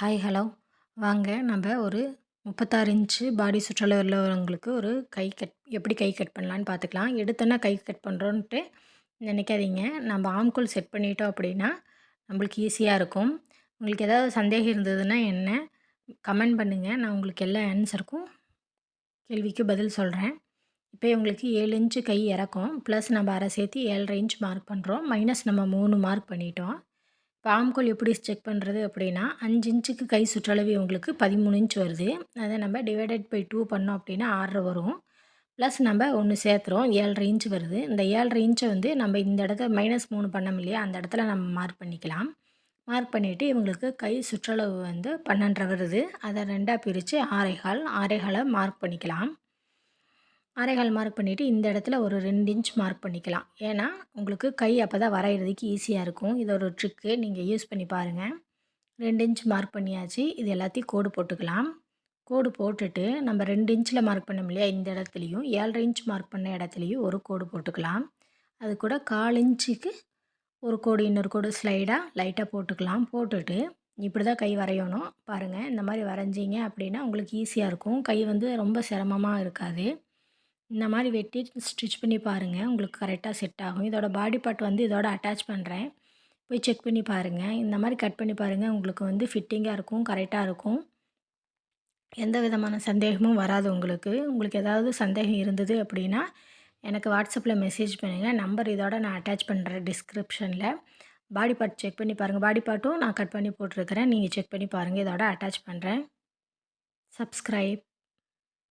Hi hello வாங்க நம்ம ஒரு 36 இன்ச்சு பாடி சுற்றளவு உள்ளவங்களுக்கு ஒரு எப்படி கை கட் பண்ணலான்னு பார்த்துக்கலாம். எடுத்தோன்னே கை கட் பண்ணுறோன்ட்டு நினைக்காதீங்க. நம்ம ஆம்கோல் செட் பண்ணிட்டோம் அப்படின்னா நம்மளுக்கு ஈஸியாக இருக்கும். உங்களுக்கு ஏதாவது சந்தேகம் இருந்ததுன்னா என்ன கமெண்ட் பண்ணுங்கள். நான் உங்களுக்கு எல்லா ஆன்சருக்கும் கேள்விக்கு பதில் சொல்கிறேன். இப்போ உங்களுக்கு 7 இன்ச்சு கை இறக்கும், ப்ளஸ் நம்ம அரை சேர்த்து 7.5 இன்ச் மார்க் பண்ணுறோம், மைனஸ் நம்ம 3 மார்க் பண்ணிட்டோம். இப்போ ஆம்கோல் எப்படி செக் பண்ணுறது அப்படின்னா, 5 இன்ச்சுக்கு கை சுற்றளவு உங்களுக்கு 13 இன்ச் வருது. அதை நம்ம டிவைடட் பை 2 பண்ணோம் அப்படின்னா 6 வரும். ப்ளஸ் நம்ம ஒன்று சேர்த்துறோம், 7.5 இன்ச் வருது. இந்த 7.5 இன்ச்சை வந்து நம்ம இந்த இடத்துல -3 பண்ணோம் இல்லையா, அந்த இடத்துல நம்ம மார்க் பண்ணிக்கலாம். மார்க் பண்ணிவிட்டு இவங்களுக்கு கை சுற்றளவு வந்து 12.5 வருது. அதை 2ஆக பிரித்து 6.25 6.25 மார்க் பண்ணிக்கலாம். 6.25 மார்க் பண்ணிவிட்டு இந்த இடத்துல ஒரு 2 இன்ச் மார்க் பண்ணிக்கலாம். ஏன்னா உங்களுக்கு கை அப்போ தான் வரைகிறதுக்கு ஈஸியாக இருக்கும். இது ஒரு ட்ரிக்கு, நீங்கள் யூஸ் பண்ணி பாருங்கள். 2 இன்ச் மார்க் பண்ணியாச்சு. இது எல்லாத்தையும் கோடு போட்டுக்கலாம். கோடு போட்டுட்டு நம்ம 2 இன்ச்சில் மார்க் பண்ணோம் இல்லையா, இந்த இடத்துலையும் 7.5 இன்ச் மார்க் பண்ண இடத்துலையும் ஒரு கோடு போட்டுக்கலாம். அது கூட 1/4 இன்ச்சுக்கு ஒரு கோடு, இன்னொரு கோடு ஸ்லைடாக லைட்டாக போட்டுக்கலாம். போட்டுட்டு இப்படி தான் கை வரையணும். பாருங்கள், இந்த மாதிரி வரைஞ்சிங்க அப்படின்னா உங்களுக்கு ஈஸியாக இருக்கும். கை வந்து ரொம்ப சிரமமாக இருக்காது. இந்த மாதிரி வெட்டி ஸ்டிச் பண்ணி பாருங்கள், உங்களுக்கு கரெக்டாக செட் ஆகும். இதோட பாடி பார்ட் வந்து இதோட அட்டாச் பண்ணுறேன், போய் செக் பண்ணி பாருங்கள். இந்த மாதிரி கட் பண்ணி பாருங்கள், உங்களுக்கு வந்து ஃபிட்டிங்காக இருக்கும், கரெக்டாக இருக்கும். எந்த விதமான சந்தேகமும் வராது உங்களுக்கு. உங்களுக்கு ஏதாவது சந்தேகம் இருந்தது அப்படின்னா எனக்கு வாட்ஸ்அப்பில் மெசேஜ் பண்ணுங்கள். நம்பர் இதோட நான் அட்டாச் பண்ணுறேன் டிஸ்கிரிப்ஷனில். பாடி பார்ட் செக் பண்ணி பாருங்கள். பாடி பார்ட்டும் நான் கட் பண்ணி போட்டிருக்கிறேன், நீங்கள் செக் பண்ணி பாருங்கள். இதோட அட்டாச் பண்ணுறேன். சப்ஸ்கிரைப்.